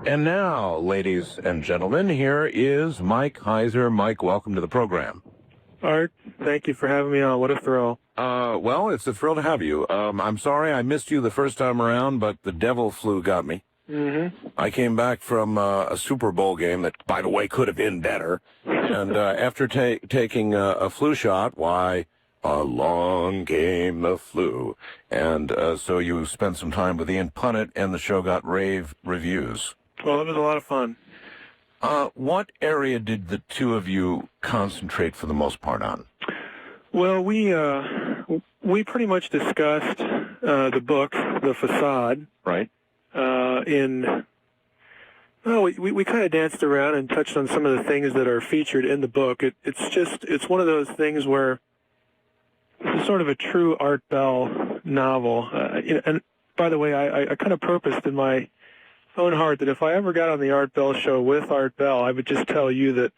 And now, ladies and gentlemen, here is Mike Heiser. Mike, welcome to the program. Art, thank you for having me on. What a thrill. Well, it's a thrill to have you. I'm sorry I missed you the first time around, but the devil flu got me. I came back from a Super Bowl game that, by the way, could have been better. And after taking a flu shot, why, along came the flu. And so you spent some time with Ian Punnett, and the show got rave reviews. Well, it was a lot of fun. What area did the two of you concentrate for the most part on? Well, we pretty much discussed the book, The Façade. Right. We kind of danced around and touched on some of the things that are featured in the book. It's one of those things where it's sort of a true Art Bell novel. And by the way, I kind of purposed in my own heart that if I ever got on the Art Bell show with Art Bell, I would just tell you that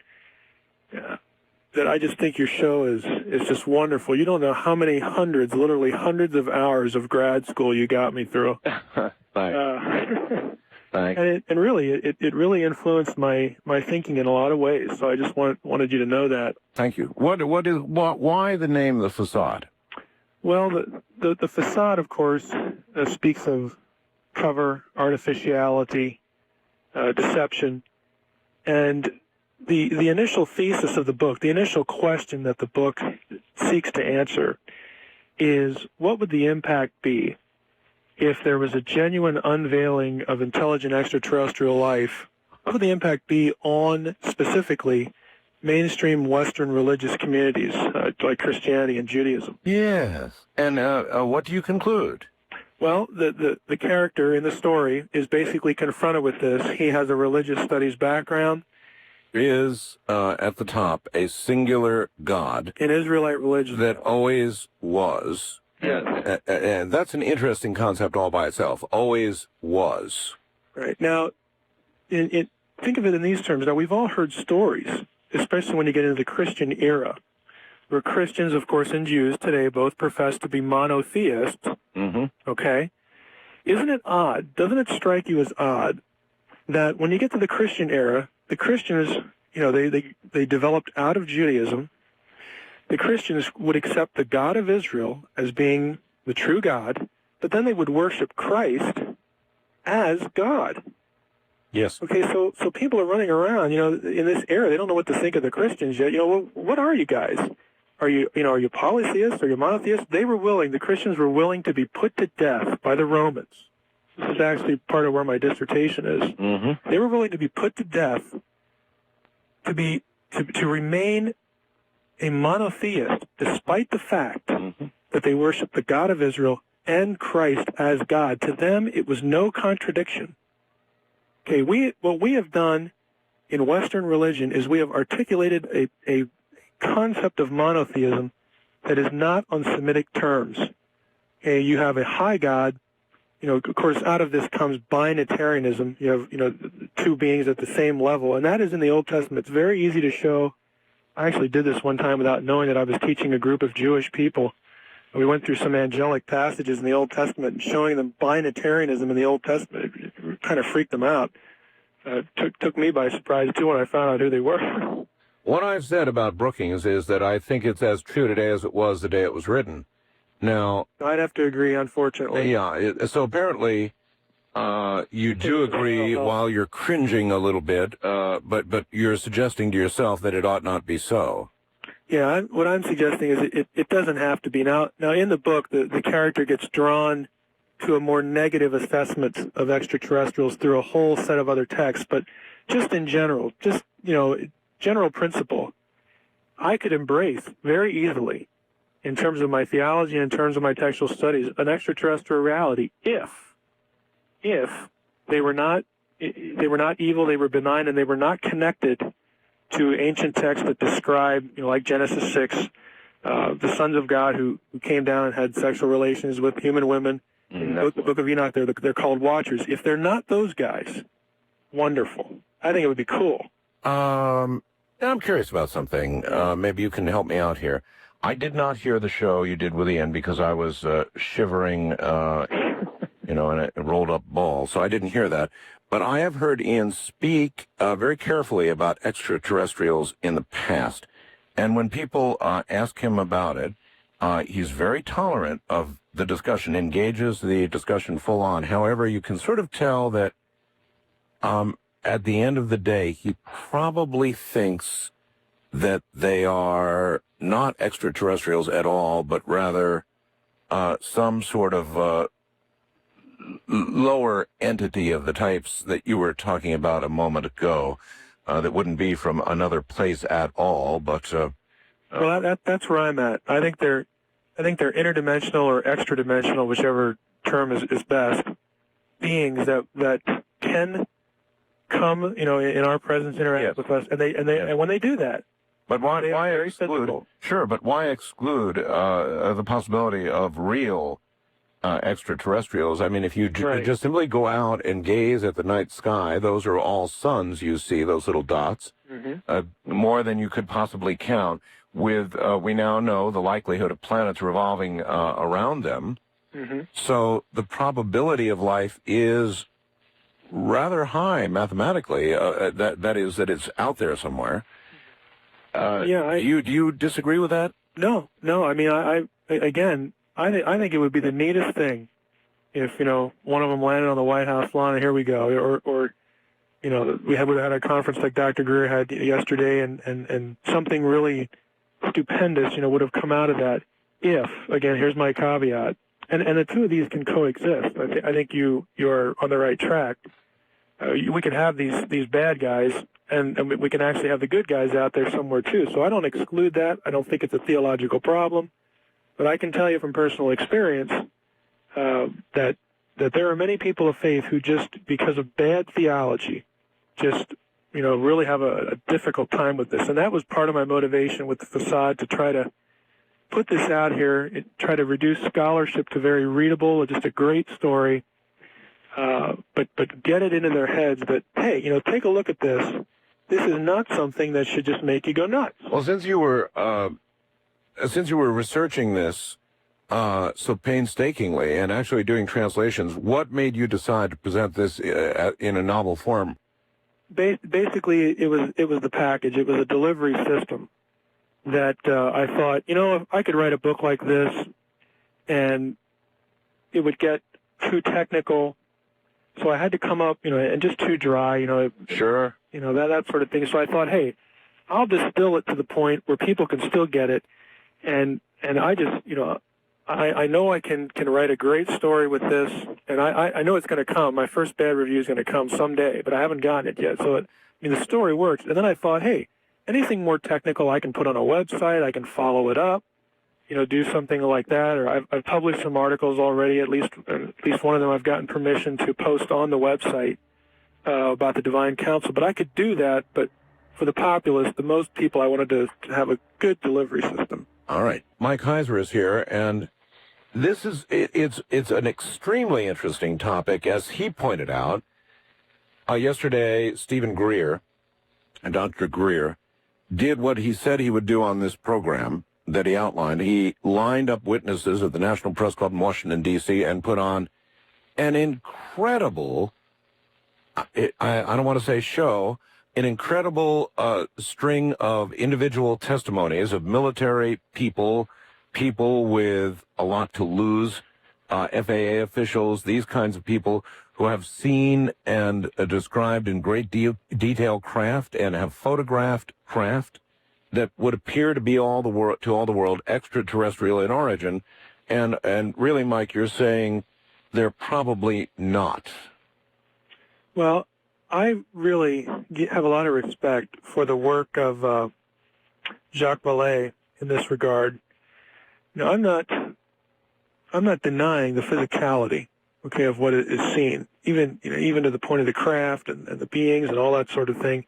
I just think your show is just wonderful. You don't know how many literally hundreds of hours of grad school you got me through. Thanks. Thanks. And really, it really influenced my thinking in a lot of ways. So I just wanted you to know that. Thank you. Why the name The Façade? Well, the facade, of course, speaks of cover, artificiality, deception, and the initial thesis of the book, the initial question that the book seeks to answer is, what would the impact be if there was a genuine unveiling of intelligent extraterrestrial life? What would the impact be on, specifically, mainstream Western religious communities like Christianity and Judaism? Yes. And what do you conclude? Well, the character in the story is basically confronted with this. He has a religious studies background. Is, at the top, a singular God. In Israelite religion. That always was. Yeah. And that's an interesting concept all by itself. Always was. Right. Now, think of it in these terms. Now, we've all heard stories, especially when you get into the Christian era, where Christians, of course, and Jews today both profess to be monotheists. Okay? Isn't it odd, doesn't it strike you as odd, that when you get to the Christian era, the Christians, they developed out of Judaism. The Christians would accept the God of Israel as being the true God, but then they would worship Christ as God. Yes. Okay, so people are running around, in this era, they don't know what to think of the Christians yet. What are you guys? Are you polytheists? Are you monotheists? The Christians were willing to be put to death by the Romans. This is actually part of where my dissertation is. They were willing to be put to death to remain a monotheist, despite the fact that they worshiped the God of Israel and Christ as God. To them, it was no contradiction. Okay, what we have done in Western religion is we have articulated a concept of monotheism that is not on Semitic terms. Okay, you have a high God. Of course, out of this comes binitarianism. You have, two beings at the same level, and that is in the Old Testament. It's very easy to show. I actually did this one time without knowing that I was teaching a group of Jewish people. We went through some angelic passages in the Old Testament and showing them binitarianism in the Old Testament. It kind of freaked them out. Took me by surprise, too, when I found out who they were. What I've said about Brookings is that I think it's as true today as it was the day it was written. Now, I'd have to agree, unfortunately. Yeah, so apparently you do agree while you're cringing a little bit, but you're suggesting to yourself that it ought not be so. Yeah, what I'm suggesting is it doesn't have to be. Now in the book, the character gets drawn to a more negative assessment of extraterrestrials through a whole set of other texts, but just in general, general principle, I could embrace very easily, in terms of my theology and in terms of my textual studies, an extraterrestrial reality if they were not evil, they were benign, and they were not connected to ancient texts that describe, like Genesis 6, the sons of God who came down and had sexual relations with human women. In the book of Enoch, they're called watchers. If they're not those guys, wonderful. I think it would be cool. I'm curious about something. Maybe you can help me out here. I did not hear the show you did with Ian because I was shivering, in a rolled-up ball, so I didn't hear that. But I have heard Ian speak very carefully about extraterrestrials in the past. And when people ask him about it, he's very tolerant of the discussion, engages the discussion full on. However, you can sort of tell that at the end of the day, he probably thinks that they are not extraterrestrials at all, but rather some sort of lower entity of the types that you were talking about a moment ago, that wouldn't be from another place at all. But well, that's where I'm at. I think they're interdimensional or extra-dimensional, whichever term is best. Beings that can come, in our presence, interact with us, and when they do that. But why exclude? Physical. Sure, but why exclude the possibility of real extraterrestrials? I mean, if you just simply go out and gaze at the night sky, those are all suns you see, those little dots, more than you could possibly count. With we now know the likelihood of planets revolving around them, so the probability of life is rather high mathematically. That is that it's out there somewhere. Do you disagree with that? No. I mean, I think it would be the neatest thing if one of them landed on the White House lawn and here we go, or we would have had a conference like Dr. Greer had yesterday, and something really stupendous would have come out of that. If, again, here's my caveat, and the two of these can coexist. I think you're on the right track. We could have these bad guys, and we can actually have the good guys out there somewhere too. So I don't exclude that. I don't think it's a theological problem, but I can tell you from personal experience that there are many people of faith who just, because of bad theology, just really have a difficult time with this. And that was part of my motivation with the Façade, to try to put this out here, and try to reduce scholarship to very readable, just a great story. But get it into their heads that, hey, take a look at this. This is not something that should just make you go nuts. Well, since you were researching this so painstakingly and actually doing translations, what made you decide to present this in a novel form? Basically, it was the package. It was a delivery system that I thought, if I could write a book like this, and it would get too technical. So I had to come up, and just too dry, Sure. That sort of thing. So I thought, hey, I'll distill it to the point where people can still get it. And I just, I know I can write a great story with this, and I know it's going to come. My first bad review is going to come someday, but I haven't gotten it yet. So, the story works. And then I thought, hey, anything more technical I can put on a website, I can follow it up, do something like that. Or I've published some articles already, at least one of them I've gotten permission to post on the website about the Divine Council. But I could do that, but for the populace, the most people, I wanted to have a good delivery system. All right. Mike Heiser is here, and this is it's an extremely interesting topic, as he pointed out. Yesterday, Stephen Greer, Dr. Greer, did what he said he would do on this program that he outlined. He lined up witnesses at the National Press Club in Washington, D.C., and put on an incredible, I don't want to say show, an incredible string of individual testimonies of military people with a lot to lose, FAA officials, these kinds of people who have seen and described in great detail craft and have photographed craft that would appear to be to all the world extraterrestrial in origin, and really, Mike, you're saying they're probably not. Well, I really have a lot of respect for the work of Jacques Vallée in this regard. I'm not denying the physicality, of what is seen, even to the point of the craft and the beings and all that sort of thing.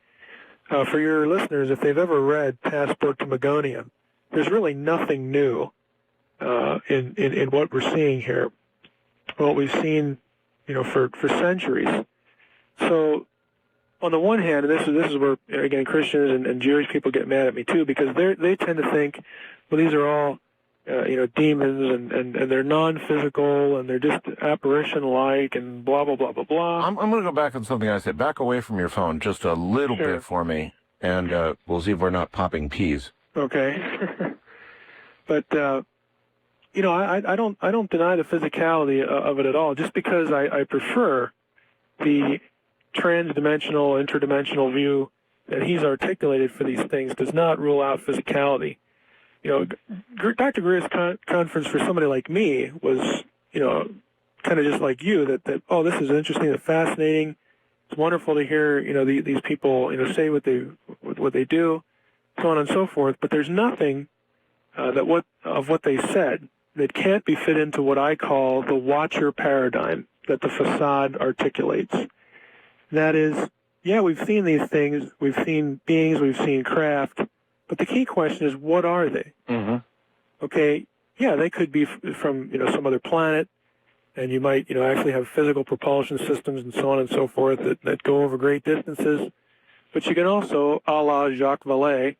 For your listeners, if they've ever read Passport to Megonium, there's really nothing new in what we're seeing here, what we've seen, for centuries. So, on the one hand, and this is where, again, Christians and Jewish people get mad at me too, because they tend to think, well, these are all demons and they're non-physical and they're just apparition-like and blah, blah, blah, blah, blah. I'm going to go back on something I said. Back away from your phone just a little Sure. bit for me, and we'll see if we're not popping peas. Okay. But, I don't deny the physicality of it at all, just because I prefer the trans-dimensional, interdimensional view that he's articulated for these things does not rule out physicality. Dr. Greer's conference for somebody like me was, kind of just like you, that this is interesting and fascinating. It's wonderful to hear, these people, say what they do, so on and so forth. But there's nothing of what they said that can't be fit into what I call the watcher paradigm that the Façade articulates. That is, we've seen these things, we've seen beings, we've seen craft, but the key question is, what are they? Mm-hmm. Okay, they could be from, some other planet, and you might, actually have physical propulsion systems and so on and so forth that go over great distances. But you can also, a la Jacques Vallée,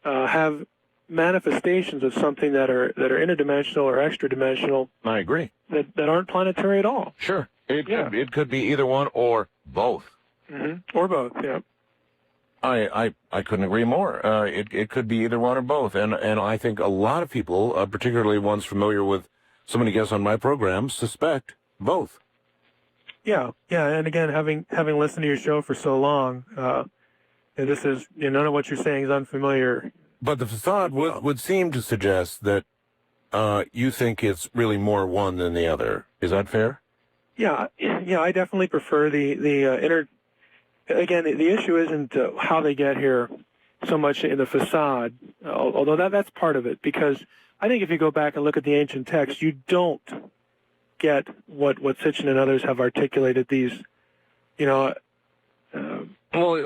have manifestations of something that are interdimensional or extra-dimensional. I agree. That aren't planetary at all. Sure. It could be either one or both. Mm-hmm. Or both, yeah. I couldn't agree more. It could be either one or both. And I think a lot of people, particularly ones familiar with so many guests on my program, suspect both. Yeah. And again, having listened to your show for so long, this is, none of what you're saying is unfamiliar. But the Façade would seem to suggest that you think it's really more one than the other. Is that fair? Yeah, I definitely prefer the Again, the issue isn't how they get here so much in the Façade, although that's part of it, because I think if you go back and look at the ancient texts, you don't get what Sitchin and others have articulated these, Well,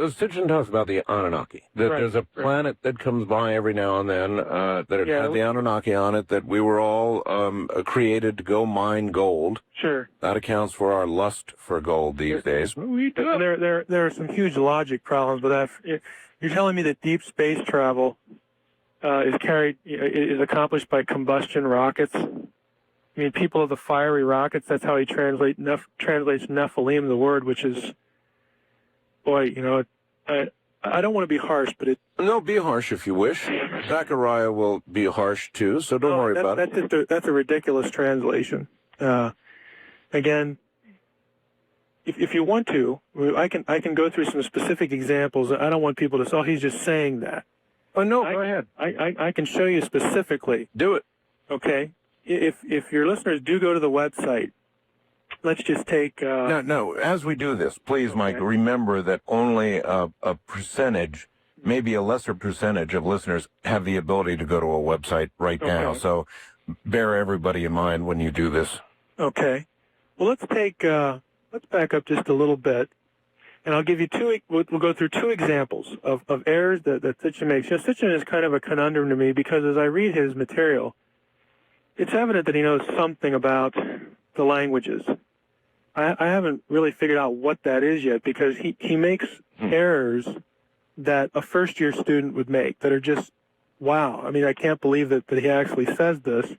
Sitchin talks about the Anunnaki. That right, there's a planet that comes by every now and then that it had the Anunnaki on it, that we were all created to go mine gold. Sure. That accounts for our lust for gold these days. We do. And there are some huge logic problems with that. You're telling me that deep space travel is accomplished by combustion rockets? I mean, people of the fiery rockets, that's how he translates Nephilim, the word, which is... Boy, I don't want to be harsh, but it... No, be harsh if you wish. Zechariah will be harsh, too, so don't worry about it. That's a ridiculous translation. Again, if you want to, I can go through some specific examples. I don't want people to say, he's just saying that. Oh, no, go ahead. I can show you specifically. Do it. Okay? If your listeners do go to the website, let's just take... No, as we do this, please, Mike, remember that only a percentage, maybe a lesser percentage of listeners have the ability to go to a website right now. So bear everybody in mind when you do this. Okay. Well, let's back up just a little bit, and I'll give you we'll go through two examples of errors that Sitchin makes. Sitchin is kind of a conundrum to me because as I read his material, it's evident that he knows something about the languages. I haven't really figured out what that is yet because he makes errors that a first-year student would make that are just, wow. I mean, I can't believe that he actually says this.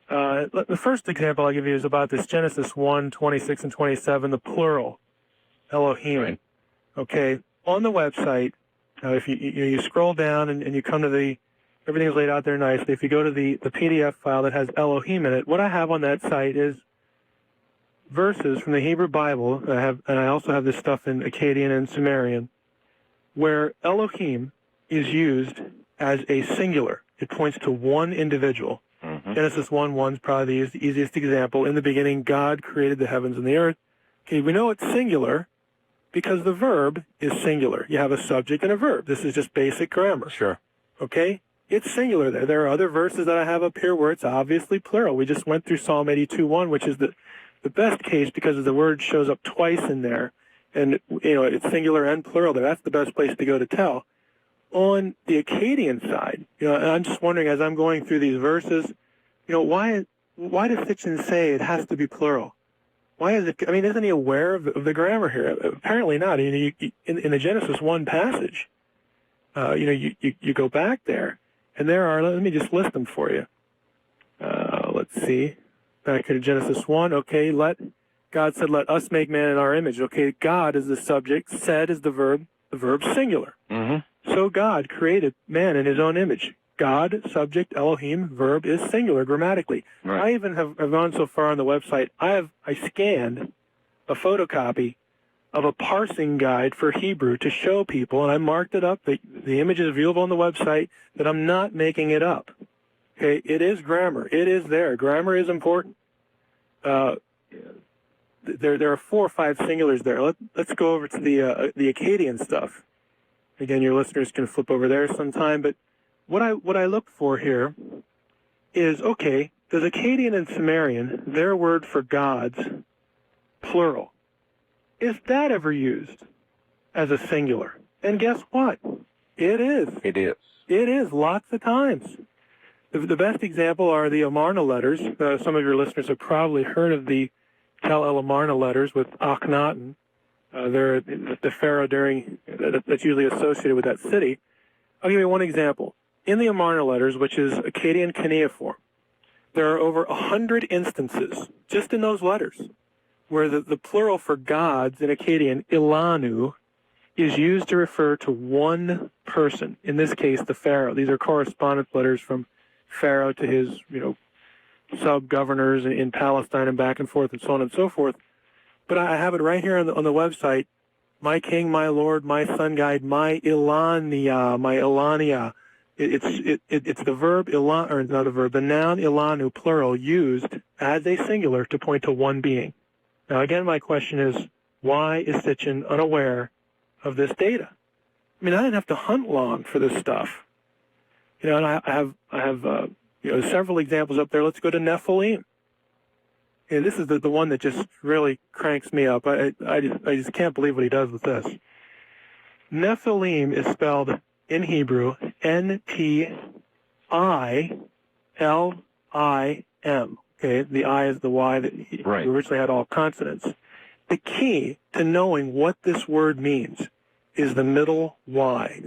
The first example I'll give you is about this Genesis 1, 26 and 27, the plural, Elohim. Right. Okay, on the website, if you scroll down and you come to everything's laid out there nicely. If you go to the PDF file that has Elohim in it, what I have on that site is verses from the Hebrew Bible, and I also have this stuff in Akkadian and Sumerian, where Elohim is used as a singular. It points to one individual. Mm-hmm. Genesis 1:1 is probably the easiest example. In the beginning, God created the heavens and the earth. Okay, we know it's singular because the verb is singular. You have a subject and a verb. This is just basic grammar. Sure. Okay? It's singular there. There are other verses that I have up here where it's obviously plural. We just went through Psalm 82:1, which is the best case because the word shows up twice in there. And, it's singular and plural there. That's the best place to go to tell. On the Akkadian side, and I'm just wondering as I'm going through these verses, why does Sitchin say it has to be plural? Why is it? I mean, isn't he aware of the grammar here? Apparently not. In the Genesis 1 passage, you go back there, and there are. Let me just list them for you. Let's see. Back here to Genesis 1. Okay, God said, let us make man in our image. Okay, God is the subject. Said is the verb singular. Mm-hmm. So God created man in his own image. God, subject, Elohim, verb is singular grammatically. Right. I even have gone so far on the website, I scanned a photocopy of a parsing guide for Hebrew to show people, and I marked it up. The image is available on the website, that I'm not making it up. Okay, it is grammar. It is there. Grammar is important. There are 4 or 5 singulars there. Let's go over to the Akkadian stuff. Again, your listeners can flip over there sometime. But what I look for here is, okay, does Akkadian and Sumerian, their word for gods, plural, is that ever used as a singular? And guess what? It is. It is. It is, lots of times. The best example are the Amarna letters. Some of your listeners have probably heard of the Tel El Amarna letters with Akhenaten. They're the pharaoh that's usually associated with that city. I'll give you one example. In the Amarna letters, which is Akkadian cuneiform, there are over 100 instances, just in those letters, where the plural for gods in Akkadian, Ilanu, is used to refer to one person, in this case, the pharaoh. These are correspondence letters from Pharaoh to his, sub-governors in Palestine and back and forth and so on and so forth. But I have it right here on the website. My king, my lord, my sun guide, my Ilania, my Ilania. It's the verb Ilan, or not a verb, the noun Ilanu, plural, used as a singular to point to one being. Now, again, my question is, why is Sitchin unaware of this data? I mean, I didn't have to hunt long for this stuff. And I have several examples up there. Let's go to Nephilim. And this is the one that just really cranks me up. I just can't believe what he does with this. Nephilim is spelled in Hebrew N-T-I-L-I-M. Okay, the I is the Y that originally had all consonants. The key to knowing what this word means is the middle Y.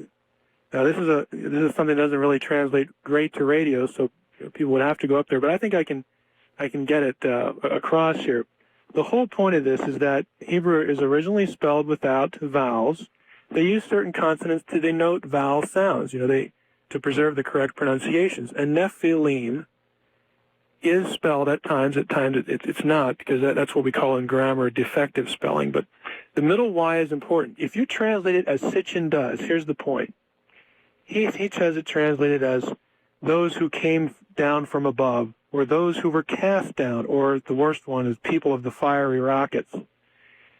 Now, this is something that doesn't really translate great to radio, so people would have to go up there. But I think I can get it across here. The whole point of this is that Hebrew is originally spelled without vowels. They use certain consonants to denote vowel sounds, to preserve the correct pronunciations. And Nephilim is spelled at times it's not, because that's what we call in grammar defective spelling. But the middle Y is important. If you translate it as Sitchin does, here's the point. He has it translated as those who came down from above, or those who were cast down, or the worst one is people of the fiery rockets.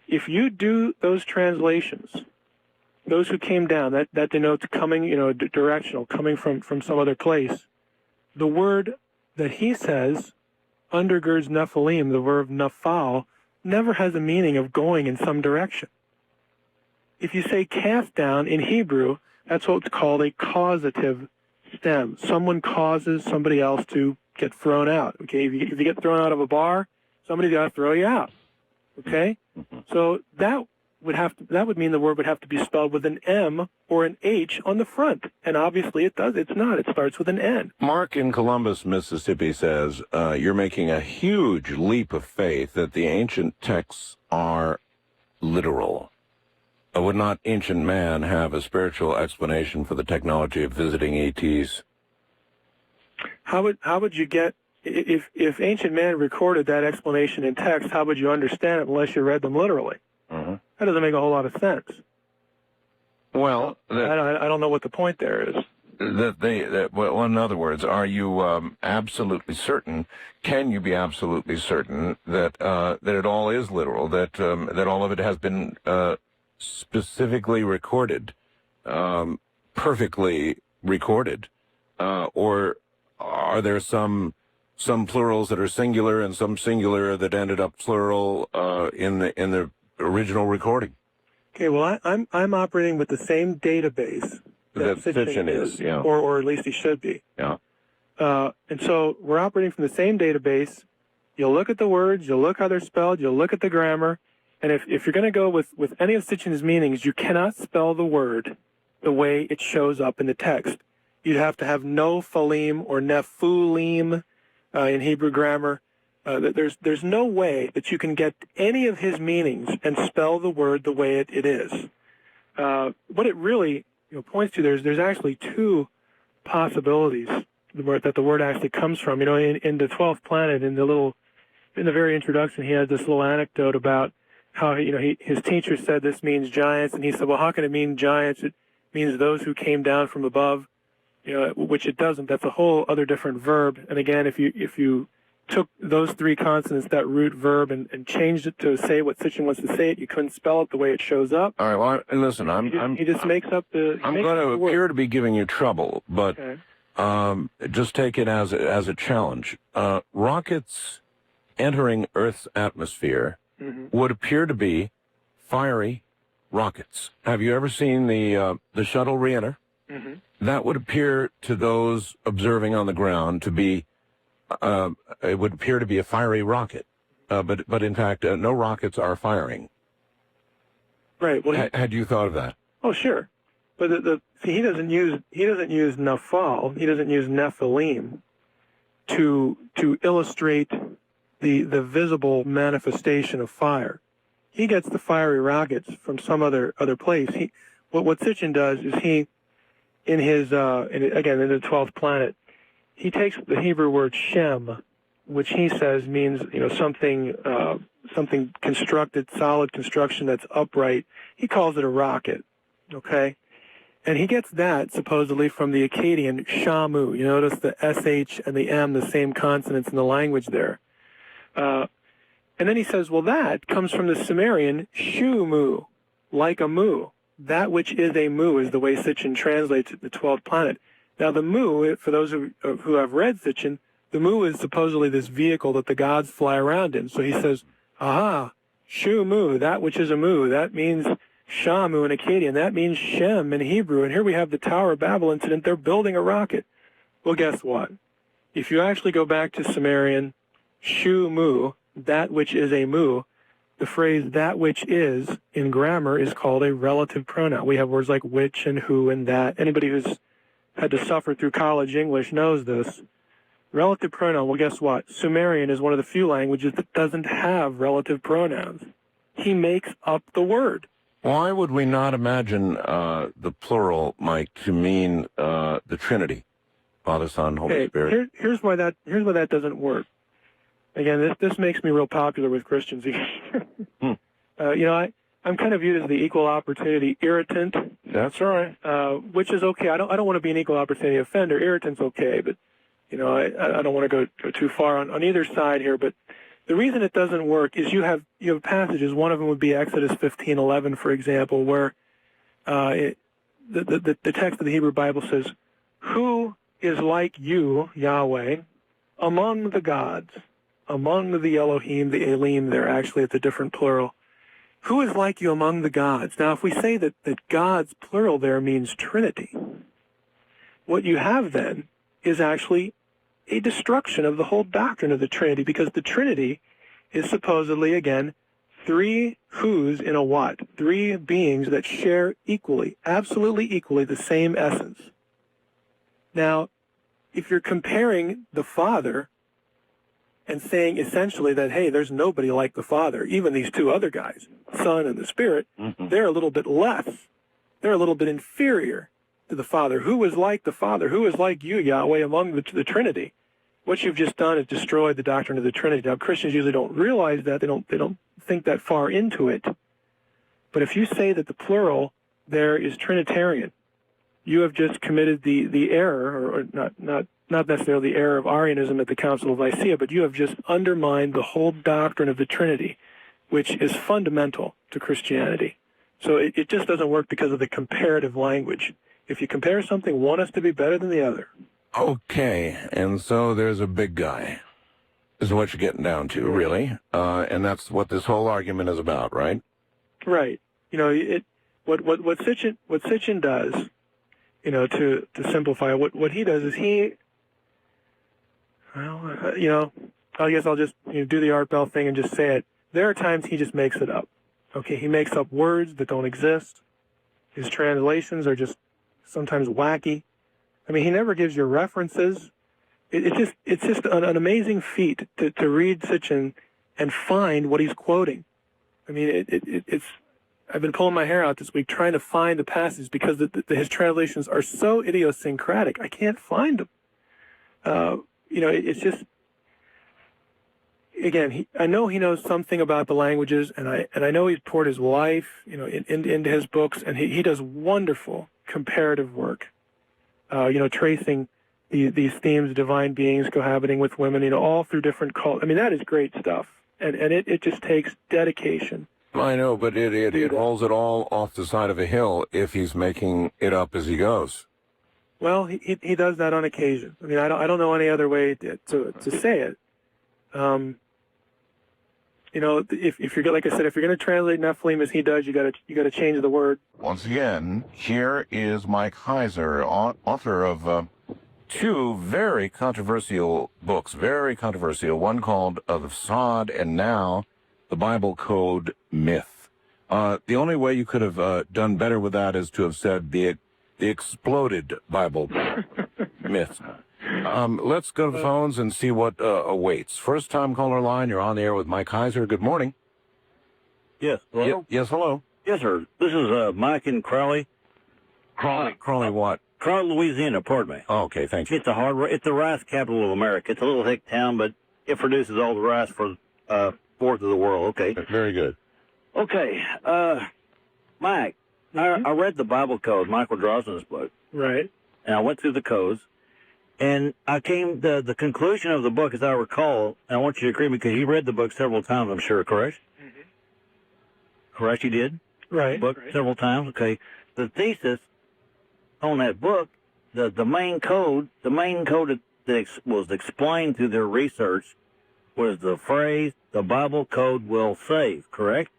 If you do those translations, those who came down, that denotes coming, directional, coming from some other place. The word that he says undergirds Nephilim, the verb nafal, never has a meaning of going in some direction. If you say cast down in Hebrew, that's what's called a causative stem. Someone causes somebody else to get thrown out. Okay, if you get thrown out of a bar, somebody's got to throw you out. Okay, so that would mean the word would have to be spelled with an M or an H on the front, and obviously it does. It's not. It starts with an N. Mark in Columbus, Mississippi says you're making a huge leap of faith that the ancient texts are literal. Would not ancient man have a spiritual explanation for the technology of visiting ETs? How would you get, if ancient man recorded that explanation in text, how would you understand it unless you read them literally? Mm-hmm. That doesn't make a whole lot of sense. Well, I don't know what the point there is. Well, in other words, are you absolutely certain? Can you be absolutely certain that it all is literal? That all of it has been specifically recorded, perfectly recorded, or are there some plurals that are singular and some singular that ended up plural in the original recording? Okay, well, I'm operating with the same database that Sitchin is, yeah, or at least he should be. Yeah. And so we're operating from the same database. You'll look at the words, you'll look how they're spelled, you'll look at the grammar. And if you're going to go with any of Sitchin's meanings, you cannot spell the word the way it shows up in the text. You'd have to have no phalim or nephulim. in Hebrew grammar. There's no way that you can get any of his meanings and spell the word the way it is. What it really points to, there's actually two possibilities that the word actually comes from. In the 12th planet, in the very introduction, he has this little anecdote about how his teacher said this means giants, and he said, well, how can it mean giants? It means those who came down from above, which it doesn't. That's a whole other different verb. And again, if you took those three consonants, that root verb, and changed it to say what Sitchin wants to say it, you couldn't spell it the way it shows up. All right. Well, listen, he just makes up the. I'm going to appear to be giving you trouble, but just take it as a challenge. Rockets entering Earth's atmosphere would appear to be fiery rockets. Have you ever seen the shuttle re-enter? That would appear to those observing on the ground to be. It would appear to be a fiery rocket, but in fact, no rockets are firing. Right. Well, had you thought of that? Oh, sure. But he doesn't use Nephal. He doesn't use Nephilim to illustrate the visible manifestation of fire. He gets the fiery rockets from some other place. What Sitchin does is he, in the 12th planet, he takes the Hebrew word Shem, which he says means something constructed, solid construction that's upright. He calls it a rocket, okay? And he gets that supposedly from the Akkadian Shamu. You notice the SH and the M, the same consonants in the language there. And then he says, well, that comes from the Sumerian Shumu, like a mu. That which is a mu is the way Sitchin translates it, the 12th planet. Now, the mu, for those who have read Sitchin, the mu is supposedly this vehicle that the gods fly around in. So he says, aha, Shu mu, that which is a mu. That means Shamu in Akkadian. That means Shem in Hebrew. And here we have the Tower of Babel incident. They're building a rocket. Well, guess what? If you actually go back to Sumerian, Shu mu, that which is a mu, the phrase that which is in grammar is called a relative pronoun. We have words like which and who and that. Anybody who's had to suffer through college English knows this. Relative pronoun, well, guess what? Sumerian is one of the few languages that doesn't have relative pronouns. He makes up the word. Why would we not imagine the plural, Mike, to mean the Trinity, Father, Son, Holy Spirit? Here's why that doesn't work. Again, this makes me real popular with Christians. I'm kind of viewed as the equal opportunity irritant. That's all right. Which is okay. I don't want to be an equal opportunity offender. Irritant's okay, but I don't want to go too far on either side here. But the reason it doesn't work is you have passages. One of them would be Exodus 15:11, for example, where the text of the Hebrew Bible says, "Who is like you, Yahweh, among the gods, among the Elohim, the Elim?" They're actually at the different plural. Who is like you among the gods? Now, if we say that gods, plural there, means Trinity, what you have then is actually a destruction of the whole doctrine of the Trinity, because the Trinity is supposedly, again, three who's in a what? Three beings that share equally, absolutely equally, the same essence. Now, if you're comparing the Father and saying essentially that, hey, there's nobody like the Father, even these two other guys, Son and the Spirit, they're a little bit less. They're a little bit inferior to the Father. Who is like the Father? Who is like you, Yahweh, among the Trinity? What you've just done is destroyed the doctrine of the Trinity. Now, Christians usually don't realize that. They don't think that far into it. But if you say that the plural there is Trinitarian, you have just committed the error, or not necessarily the error of Arianism at the Council of Nicaea, but you have just undermined the whole doctrine of the Trinity, which is fundamental to Christianity. So it just doesn't work because of the comparative language. If you compare something, one has to be better than the other. Okay, and so there's a big guy, is what you're getting down to, really. And that's what this whole argument is about, right? Right. What Sitchin does, to simplify, what he does is I guess I'll just do the Art Bell thing and just say it. There are times he just makes it up. Okay, he makes up words that don't exist. His translations are just sometimes wacky. I mean, he never gives you references. it's just an amazing feat to read such and find what he's quoting. I mean, it's I've been pulling my hair out this week trying to find the passages because his translations are so idiosyncratic. I can't find them. It's just, again, I know he knows something about the languages, and I know he's poured his life, into his books, and he does wonderful comparative work, tracing these themes of divine beings cohabiting with women, all through different cultures. I mean, that is great stuff, and it just takes dedication. I know, but it rolls it all off the side of a hill if he's making it up as he goes. Well, he does that on occasion. I mean, I don't know any other way to say it. If you're, like I said, if you're going to translate Nephilim as he does, you got to change the word. Once again, here is Mike Heiser, author of two very controversial books, very controversial. One called The Façade, and now The Bible Code Myth. The only way you could have done better with that is to have said the exploded Bible myth. Let's go to the phones and see what awaits. First-time caller line, you're on the air with Mike Heiser. Good morning. Yes, hello? Yes, hello. Yes, sir. This is Mike in Crowley. Crowley what? Crowley, Louisiana, pardon me. Oh, okay, thank you. It's the rice capital of America. It's a little hick town, but it produces all the rice for fourth of the world. Okay. Very good. Okay, Mike, I read the Bible Code, Michael Drosnin's book. Right. And I went through the codes, and I came the conclusion of the book, as I recall, and I want you to agree because you read the book several times, I'm sure, correct? Mm-hmm. Correct, you did? Right. Book right. several times, okay. The thesis on that book, the main code that was explained through their research was the phrase, the Bible Code will save, correct?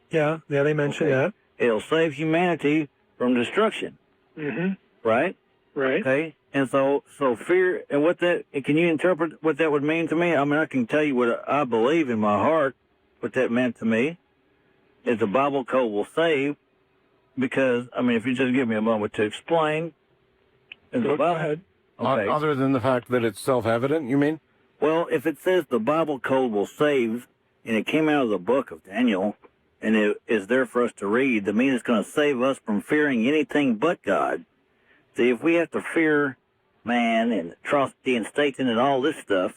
Yeah, they mentioned that. It'll save humanity from destruction. Mm-hmm. Right? Right. Okay. And so fear, and can you interpret what that would mean to me? I mean, I can tell you what I believe in my heart, what that meant to me, is the Bible Code will save, because, I mean, if you just give me a moment to explain. Go ahead. Okay. Other than the fact that it's self-evident, you mean? Well, if it says the Bible Code will save, and it came out of the book of Daniel, and it is there for us to read, that means it's going to save us from fearing anything but God. See, if we have to fear man and atrocity and Satan and all this stuff,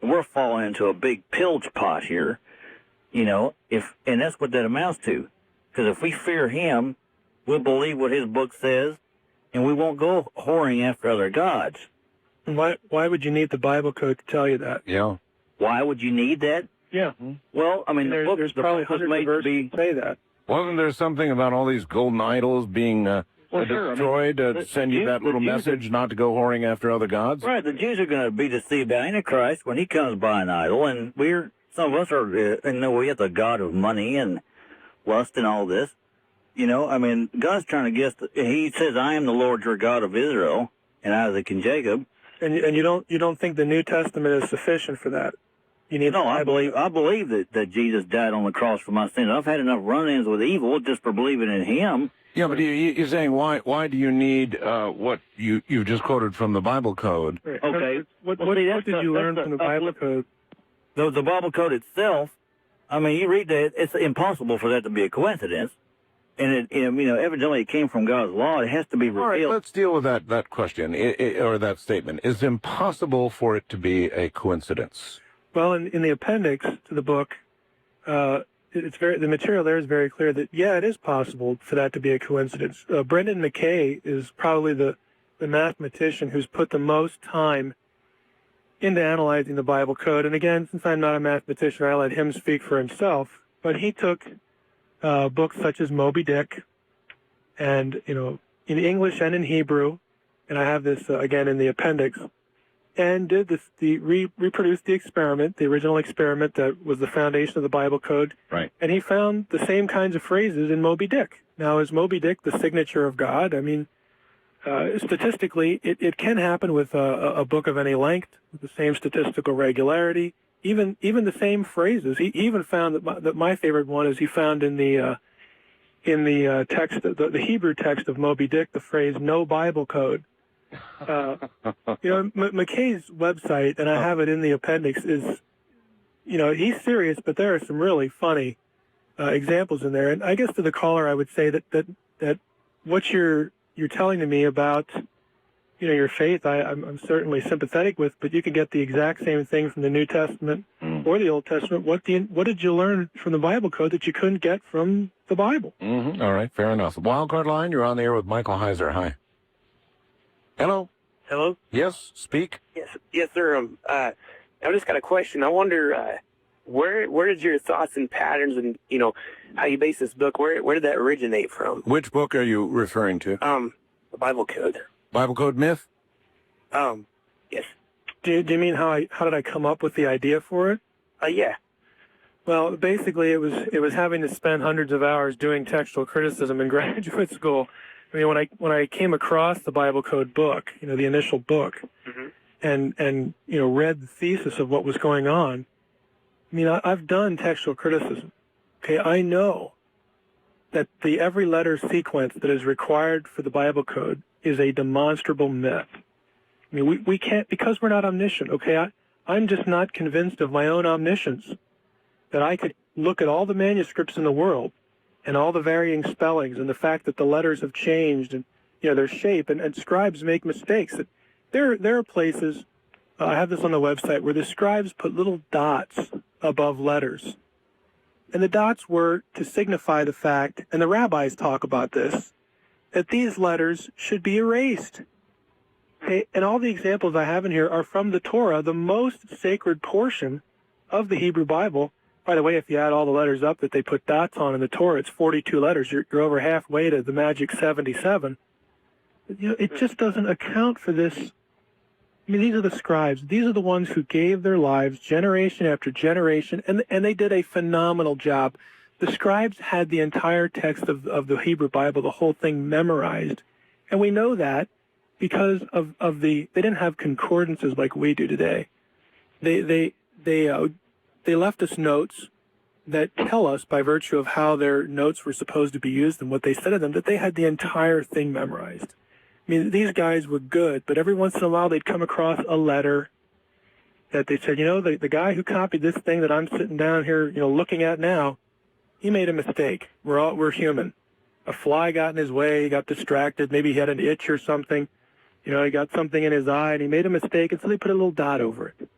we're falling into a big pilge pot here, and that's what that amounts to. Because if we fear him, we'll believe what his book says, and we won't go whoring after other gods. Why would you need the Bible Code to tell you that? Yeah. Why would you need that? Yeah. Well, I mean, there's probably hundreds of verses say that. Wasn't there something about all these golden idols being destroyed to send you that little message not to go whoring after other gods? Right. The Jews are going to be deceived by Antichrist when he comes by an idol, and some of us are, we have the god of money and lust and all this. I mean, God's trying to he says, I am the Lord your God of Israel, and Isaac and Jacob. And you don't think the New Testament is sufficient for that? You need. No, I believe that Jesus died on the cross for my sins. I've had enough run-ins with evil just for believing in him. Yeah, but you're saying why do you need what you just quoted from the Bible Code? Right. Okay. What did you learn from the Bible Code? The Bible Code itself, I mean, you read that, it's impossible for that to be a coincidence. And evidently it came from God's law. It has to be revealed. All right, let's deal with that question, or that statement. It's impossible for it to be a coincidence. Well, in the appendix to the book, the material there is very clear that, it is possible for that to be a coincidence. Brendan McKay is probably the mathematician who's put the most time into analyzing the Bible Code. And again, since I'm not a mathematician, I let him speak for himself. But he took books such as Moby Dick, and in English and in Hebrew, and I have this again in the appendix, and did reproduced the experiment, the original experiment that was the foundation of the Bible Code. Right. And he found the same kinds of phrases in Moby Dick. Now, is Moby Dick the signature of God? I mean, statistically, it can happen with a book of any length, with the same statistical regularity. Even the same phrases. He even found that my favorite one is he found in the text, the Hebrew text of Moby Dick, the phrase "no Bible code." McKay's website, and I have it in the appendix, is, he's serious, but there are some really funny examples in there. And I guess to the caller, I would say that what you're telling to me about, your faith, I'm certainly sympathetic with, but you can get the exact same thing from the New Testament or the Old Testament. What did you learn from the Bible code that you couldn't get from the Bible? Mm-hmm. All right, fair enough. Wildcard line, you're on the air with Michael Heiser. Hi. Hello. Hello? Yes, speak. Yes, sir. I just got a question. I wonder where did your thoughts and patterns and how you base this book? Where did that originate from? Which book are you referring to? The Bible Code. Bible Code Myth? Yes. Do you mean how did I come up with the idea for it? Yeah. Well, basically, it was having to spend hundreds of hours doing textual criticism in graduate school. I mean, when I came across the Bible Code book, the initial book, and read the thesis of what was going on, I mean, I've done textual criticism. Okay, I know that the every letter sequence that is required for the Bible Code is a demonstrable myth. I mean, we can't, because we're not omniscient. Okay, I'm just not convinced of my own omniscience that I could look at all the manuscripts in the world and all the varying spellings and the fact that the letters have changed and their shape and scribes make mistakes. That there are places, I have this on the website, where the scribes put little dots above letters. And the dots were to signify the fact, and the rabbis talk about this, that these letters should be erased. Okay? And all the examples I have in here are from the Torah, the most sacred portion of the Hebrew Bible. By the way, if you add all the letters up that they put dots on in the Torah, it's 42 letters. You're over halfway to the magic 77. It just doesn't account for this. I mean, these are the scribes. These are the ones who gave their lives generation after generation, and they did a phenomenal job. The scribes had the entire text of the Hebrew Bible, the whole thing memorized. And we know that because of they didn't have concordances like we do today. They left us notes that tell us, by virtue of how their notes were supposed to be used and what they said of them, that they had the entire thing memorized. I mean, these guys were good, but every once in a while they'd come across a letter that they said, the guy who copied this thing that I'm sitting down here, looking at now, he made a mistake. We're human. A fly got in his way, he got distracted, maybe he had an itch or something. He got something in his eye and he made a mistake, and so they put a little dot over it.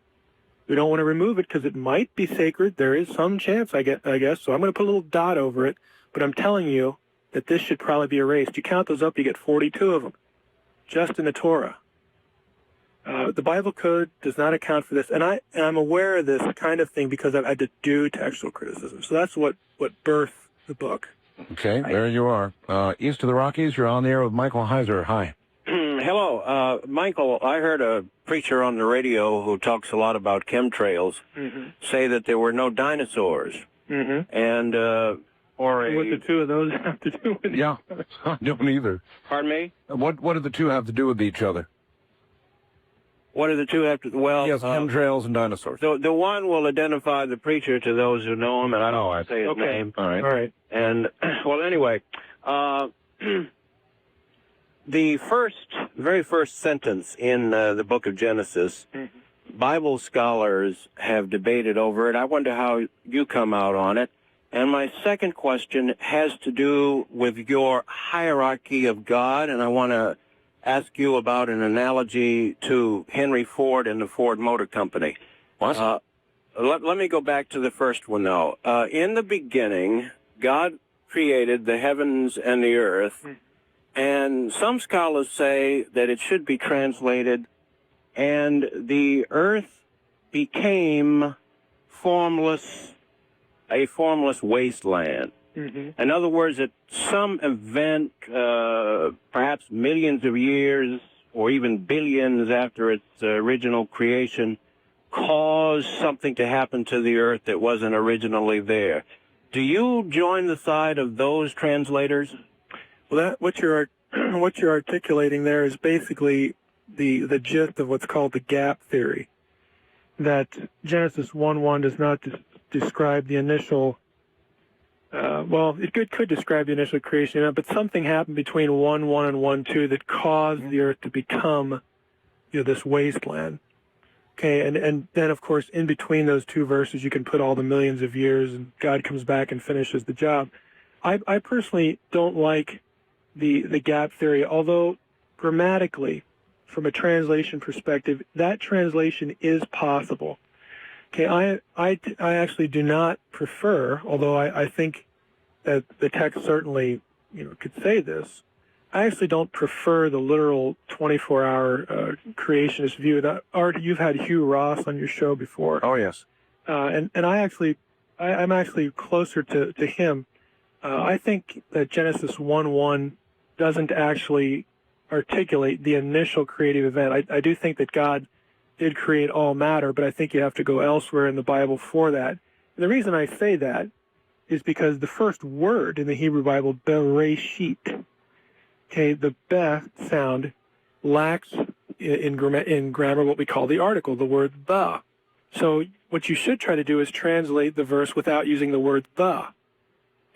We don't want to remove it because it might be sacred. There is some chance, I guess, so I'm going to put a little dot over it, but I'm telling you that this should probably be erased. You count those up, you get 42 of them, just in the Torah. The Bible Code does not account for this, and I'm aware of this kind of thing because I've had to do textual criticism. So that's what birthed the book. Okay, there you are. East of the Rockies, you're on the air with Michael Heiser. Hi. Hello, Michael. I heard a preacher on the radio who talks a lot about chemtrails say that there were no dinosaurs, and what the two of those have to do with each other? I don't either. Pardon me? What do the two have to do with each other? What do the two have to? Well, yes, chemtrails and dinosaurs. The one will identify the preacher to those who know him, and I don't want to say his name. All right. All right. And well, anyway. The very first sentence in the book of Genesis, Bible scholars have debated over it. I wonder how you come out on it. And my second question has to do with your hierarchy of God, and I want to ask you about an analogy to Henry Ford and the Ford Motor Company. What? Let me go back to the first one, though. In the beginning, God created the heavens and the earth. And some scholars say that it should be translated, and the earth became a formless wasteland. In other words, at some event, perhaps millions of years or even billions after its original creation, caused something to happen to the earth that wasn't originally there. Do you join the side of those translators? Well, what you're articulating there is basically the gist of what's called the gap theory, that Genesis 1:1 does not describe the initial well, it could describe the initial creation event, but something happened between 1:1 and 1:2 that caused the earth to become, this wasteland. Okay, and then, of course, in between those two verses, you can put all the millions of years, and God comes back and finishes the job. I personally don't like the gap theory, although grammatically, from a translation perspective, that translation is possible. Okay, I actually do not prefer, although I think that the text certainly, could say this. I actually don't prefer the literal 24-hour creationist view. Art, you've had Hugh Ross on your show before. Oh, yes. And I'm actually closer to him. I think that Genesis 1:1 doesn't actually articulate the initial creative event. I do think that God did create all matter, but I think you have to go elsewhere in the Bible for that. And the reason I say that is because the first word in the Hebrew Bible, Bereshit, okay, the Beh sound lacks in grammar what we call the article, the word the. So what you should try to do is translate the verse without using the word the.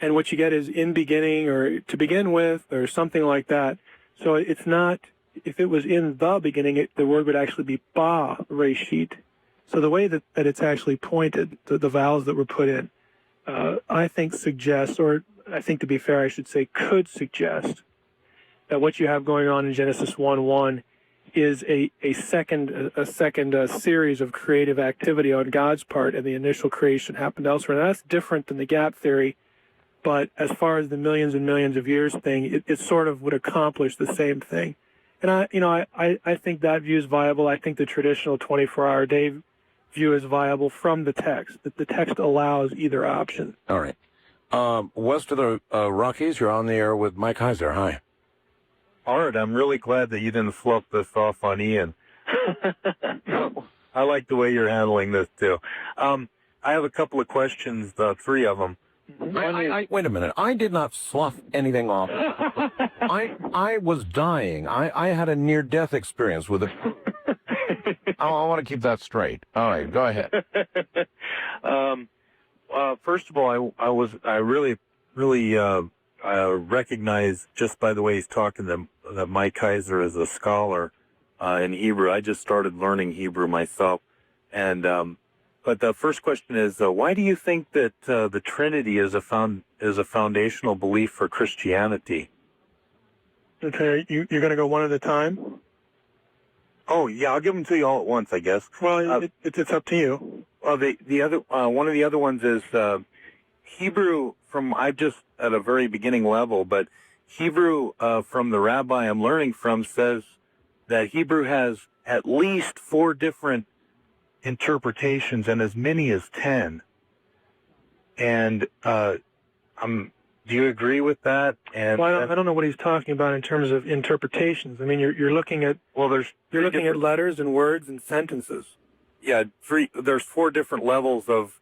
And what you get is in beginning or to begin with or something like that. So it's not, if it was in the beginning, the word would actually be ba reshit. So the way that it's actually pointed, the vowels that were put in, I think suggests, or I think to be fair, I should say could suggest, that what you have going on in Genesis 1:1 is a second series of creative activity on God's part, and the initial creation happened elsewhere. Now, that's different than the gap theory, but as far as the millions and millions of years thing, it sort of would accomplish the same thing. And I think that view is viable. I think the traditional 24-hour day view is viable from the text, that the text allows either option. All right. West of the Rockies, you're on the air with Mike Heiser. Hi. Art, I'm really glad that you didn't flip this off on Ian. I like the way you're handling this, too. I have a couple of questions, three of them. Wait a minute. I did not slough anything off. I was dying. I had a near-death experience with it. I want to keep that straight. All right, go ahead. First of all, I really recognize just by the way he's talking that Mike Heiser is a scholar in Hebrew. I just started learning Hebrew myself, and but the first question is, why do you think that the Trinity is a foundational belief for Christianity? Okay, you're going to go one at a time? Oh yeah, I'll give them to you all at once, I guess. Well, it's up to you. Well, the other one of the other ones is Hebrew. I'm just at a very beginning level, but Hebrew from the rabbi I'm learning from says that Hebrew has at least 4 different interpretations and as many as 10. And do you agree with that? And well, I don't know what he's talking about in terms of interpretations. I mean, you're looking at you're looking at letters and words and sentences. Yeah, there's 4 different levels of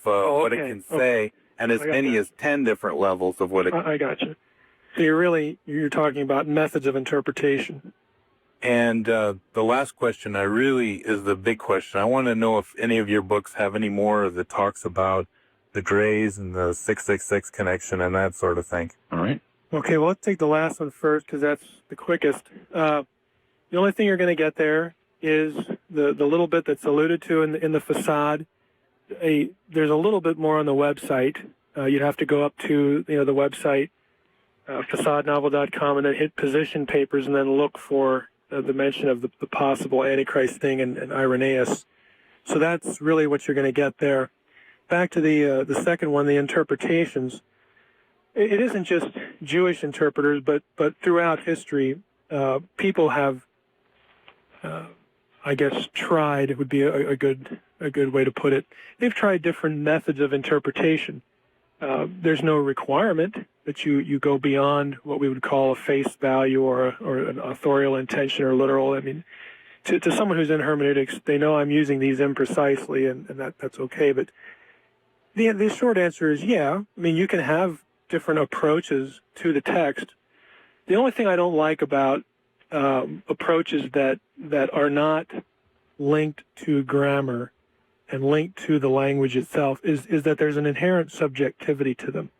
what it can say, and as many as 10 different levels of what it. I got you. So you're talking about methods of interpretation. And the last question is the big question. I want to know if any of your books have any more that talks about the grays and the 666 connection and that sort of thing. All right. Okay, well, let's take the last one first because that's the quickest. The only thing you're going to get there is the little bit that's alluded to in the Façade. There's a little bit more on the website. You'd have to go up to the website, façadenovel.com, and then hit position papers and then look for the mention of the possible Antichrist thing and Irenaeus. So that's really what you're going to get there. Back to the second one, the interpretations. It isn't just Jewish interpreters, but throughout history, people have, I guess, tried. It would be a good way to put it. They've tried different methods of interpretation. There's no requirement that you go beyond what we would call a face value or an authorial intention or literal. I mean, to someone who's in hermeneutics, they know I'm using these imprecisely, and that's okay. But the short answer is yeah. I mean, you can have different approaches to the text. The only thing I don't like about approaches that are not linked to grammar and linked to the language itself is that there's an inherent subjectivity to them.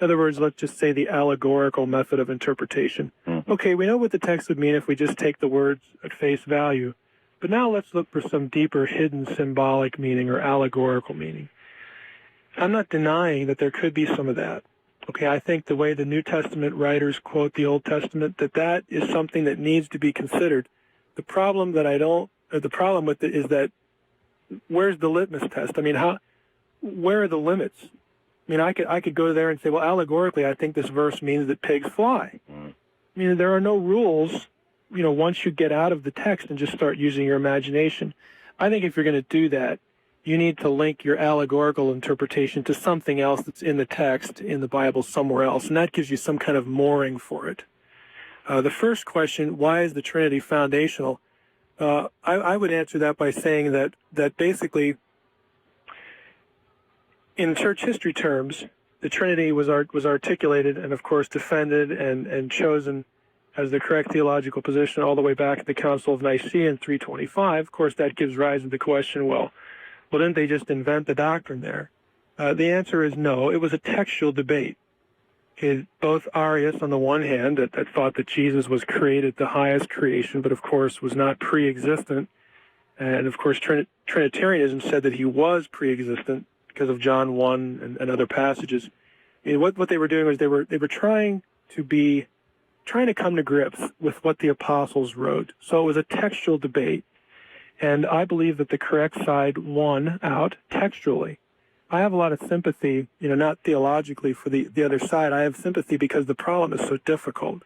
In other words, let's just say the allegorical method of interpretation. Okay, we know what the text would mean if we just take the words at face value. But now let's look for some deeper hidden symbolic meaning or allegorical meaning. I'm not denying that there could be some of that. Okay, I think the way the New Testament writers quote the Old Testament, that is something that needs to be considered. The problem with it is that where's the litmus test? I mean, where are the limits? I mean, I could go there and say, well, allegorically, I think this verse means that pigs fly. I mean, there are no rules, once you get out of the text and just start using your imagination. I think if you're going to do that, you need to link your allegorical interpretation to something else that's in the text, in the Bible, somewhere else, and that gives you some kind of mooring for it. The first question, why is the Trinity foundational? I would answer that by saying that basically, in church history terms, the Trinity was articulated and, of course, defended and chosen as the correct theological position all the way back at the Council of Nicaea in 325. Of course, that gives rise to the question, well, didn't they just invent the doctrine there? The answer is no. It was a textual debate. Both Arius, on the one hand, that thought that Jesus was created the highest creation, but of course was not pre-existent, and of course Trinitarianism said that he was pre-existent because of John 1 and other passages. I mean, what they were doing was they were trying to come to grips with what the apostles wrote. So it was a textual debate, and I believe that the correct side won out textually. I have a lot of sympathy, not theologically for the other side. I have sympathy because the problem is so difficult.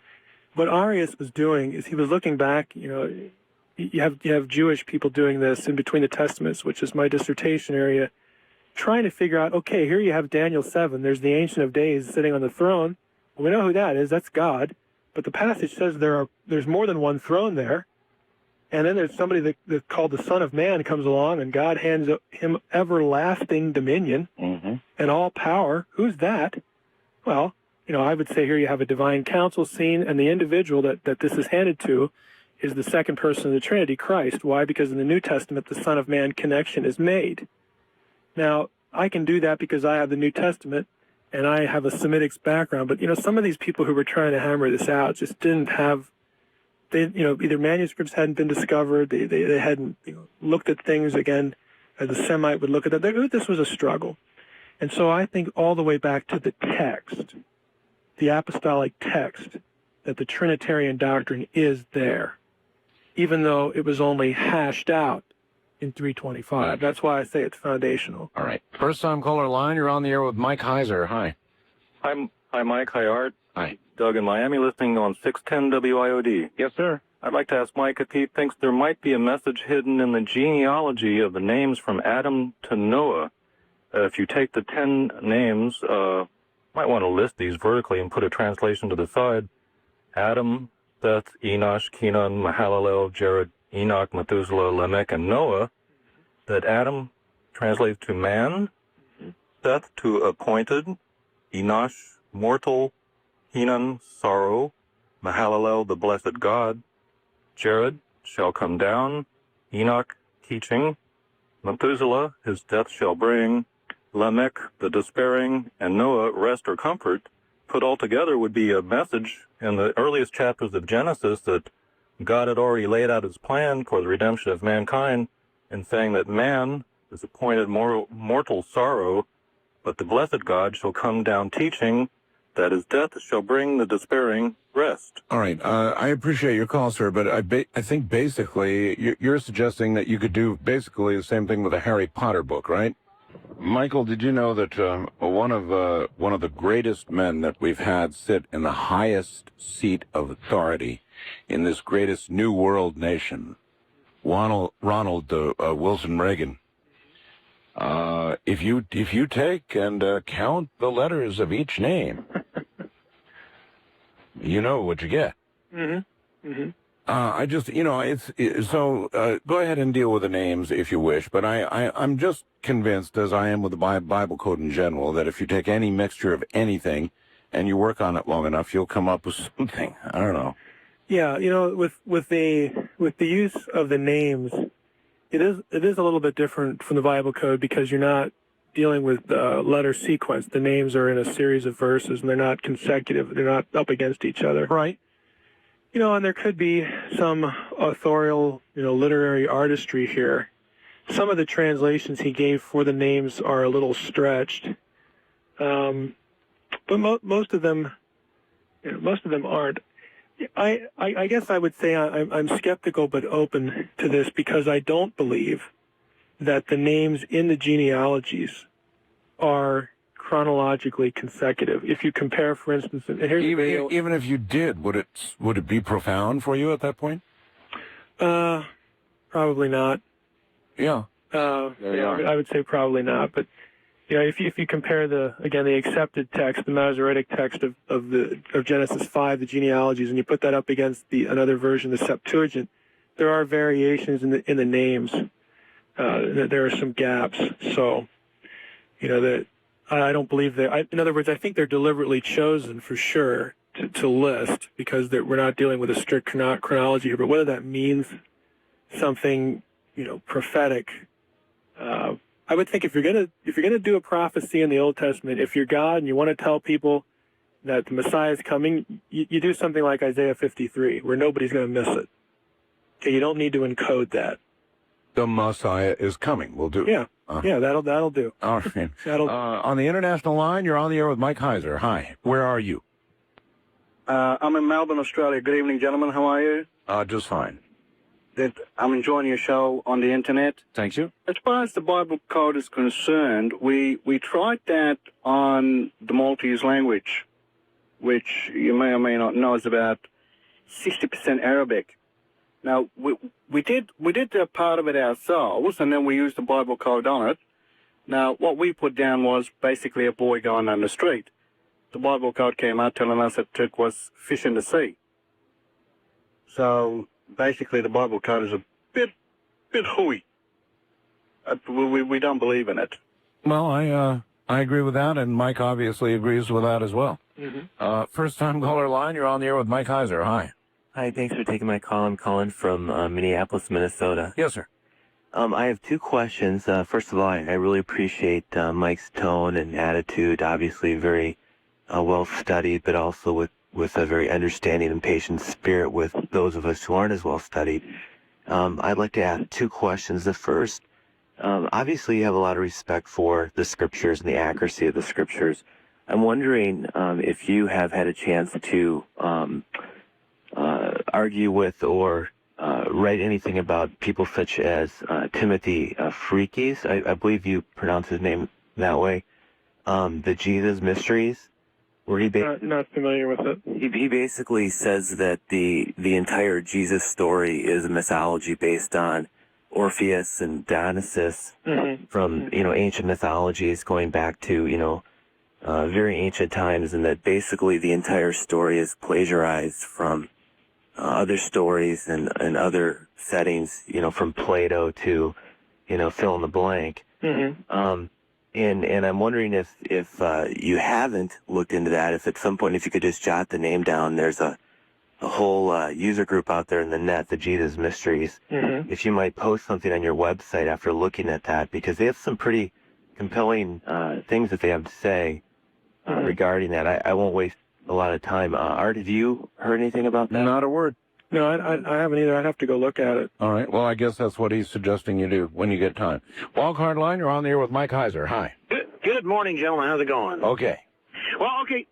What Arius was doing is he was looking back, you have Jewish people doing this in between the Testaments, which is my dissertation area, trying to figure out, okay, here you have Daniel 7. There's the Ancient of Days sitting on the throne. Well, we know who that is. That's God. But the passage says there's more than one throne there. And then there's somebody that's called the Son of Man comes along, and God hands him everlasting dominion and all power. Who's that? Well, I would say here you have a divine council scene, and the individual that this is handed to is the second person of the Trinity, Christ. Why? Because in the New Testament, the Son of Man connection is made. Now, I can do that because I have the New Testament, and I have a Semitic background, but, some of these people who were trying to hammer this out just didn't have, either manuscripts hadn't been discovered, they hadn't, looked at things again as a Semite would look at that. This was a struggle. And so I think all the way back to the text, the apostolic text, that the Trinitarian doctrine is there, even though it was only hashed out in 325. That's why I say it's foundational. All right. First time caller line, you're on the air with Mike Heiser. Hi. Hi, Mike. Hi, Art. Hi. Doug in Miami, listening on 610 WIOD. Yes, sir. I'd like to ask Mike if he thinks there might be a message hidden in the genealogy of the names from Adam to Noah. If you take the 10 names, might want to list these vertically and put a translation to the side. Adam, Seth, Enosh, Kenan, Mahalalel, Jared, Enoch, Methuselah, Lamech, and Noah. That Adam translates to man, Seth to appointed, Enosh, mortal, Kenan, sorrow, Mahalalel, the blessed God, Jared, shall come down, Enoch, teaching, Methuselah, his death shall bring, Lamech, the despairing, and Noah, rest or comfort. Put all together would be a message in the earliest chapters of Genesis that God had already laid out his plan for the redemption of mankind in saying that man is appointed mortal sorrow, but the blessed God shall come down teaching that his death shall bring the despairing rest. All right. I appreciate your call, sir, but I think basically you're suggesting that you could do basically the same thing with a Harry Potter book, right? Michael, did you know that one of the greatest men that we've had sit in the highest seat of authority in this greatest New World nation, Ronald Wilson Reagan? If you take and count the letters of each name, you know what you get. I just, go ahead and deal with the names if you wish, but I'm just convinced, as I am with the Bible code in general, that if you take any mixture of anything and you work on it long enough, you'll come up with something. I don't know. Yeah, with the use of the names, it is a little bit different from the Bible code because you're not dealing with letter sequence. The names are in a series of verses, and they're not consecutive. They're not up against each other. Right. And there could be some authorial, literary artistry here. Some of the translations he gave for the names are a little stretched, but most of them aren't. I guess I would say I'm skeptical but open to this because I don't believe that the names in the genealogies are chronologically consecutive. If you compare, for instance, and here's even if you did, would it be profound for you at that point? Probably not. Yeah. I would say probably not. But if you compare the accepted text, the Masoretic text of Genesis 5, the genealogies, and you put that up against another version, the Septuagint, there are variations in the names. There are some gaps. So, that I don't believe that. In other words, I think they're deliberately chosen for sure to list because we're not dealing with a strict chronology here. But whether that means something, prophetic. I would think if you're gonna do a prophecy in the Old Testament, if you're God and you want to tell people that the Messiah is coming, you do something like Isaiah 53, where nobody's going to miss it. Okay, you don't need to encode that. The Messiah is coming. We'll do. Yeah, that'll do. All right. On the international line, you're on the air with Mike Heiser. Hi. Where are you? I'm in Melbourne, Australia. Good evening, gentlemen. How are you? Just fine. I'm enjoying your show on the internet. Thank you. As far as the Bible Code is concerned, we tried that on the Maltese language, which you may or may not know is about 60% Arabic. Now, we did a part of it ourselves, and then we used the Bible Code on it. Now, what we put down was basically a boy going down the street. The Bible Code came out telling us that it was fish in the sea. So basically, the Bible Code is a bit hooey. We don't believe in it. Well, I agree with that, and Mike obviously agrees with that as well. Mm-hmm. First-time caller line, you're on the air with Mike Heiser. Hi. Hi, thanks for taking my call. I'm calling from Minneapolis, Minnesota. Yes, sir. I have two questions. First of all, I really appreciate Mike's tone and attitude. Obviously, very well studied, but also with a very understanding and patient spirit with those of us who aren't as well studied. I'd like to ask two questions. The first, obviously, you have a lot of respect for the scriptures and the accuracy of the scriptures. I'm wondering if you have had a chance to argue with or write anything about people such as Timothy Freakes. I believe you pronounce his name that way. The Jesus Mysteries, where he not familiar with it. He basically says that the entire Jesus story is a mythology based on Orpheus and Dionysus from ancient mythologies going back to very ancient times, and that basically the entire story is plagiarized from other stories and other settings, from Plato to, fill in the blank. And I'm wondering if you haven't looked into that, if at some point, if you could just jot the name down. There's a whole user group out there in the net, the Jesus Mysteries. If you might post something on your website after looking at that, because they have some pretty compelling things that they have to say regarding that. I won't waste a lot of time. Art, have you heard anything about that? Not a word. No, I haven't either. I'd have to go look at it. All right. Well, I guess that's what he's suggesting you do when you get time. Wildcard line, you're on the air with Mike Heiser. Hi. Good morning, gentlemen. How's it going? Okay. Well, okay.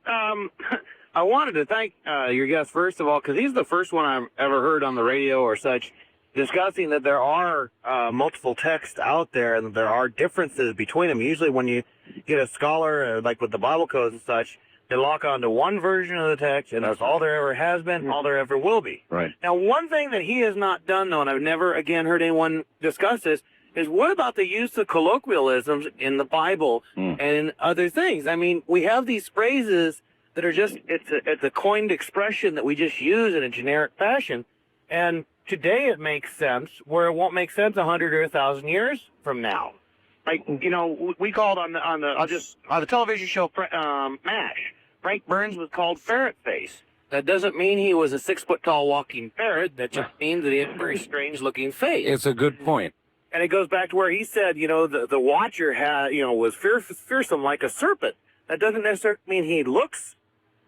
I wanted to thank your guest, first of all, because he's the first one I've ever heard on the radio or such discussing that there are multiple texts out there and that there are differences between them. Usually when you get a scholar, like with the Bible codes and such, they lock onto one version of the text, and that's all there ever has been, all there ever will be. Right. Now, one thing that he has not done, though, and I've never, again, heard anyone discuss this, is what about the use of colloquialisms in the Bible and in other things? I mean, we have these phrases that are just, it's a coined expression that we just use in a generic fashion, and today it makes sense, where it won't make sense 100 or 1,000 years from now. Like, we called on the television show MASH. Frank Burns was called Ferret Face. That doesn't mean he was a 6-foot-tall walking ferret. That just means that he had a very strange-looking face. It's a good point. And it goes back to where he said, the watcher was fearsome like a serpent. That doesn't necessarily mean he looks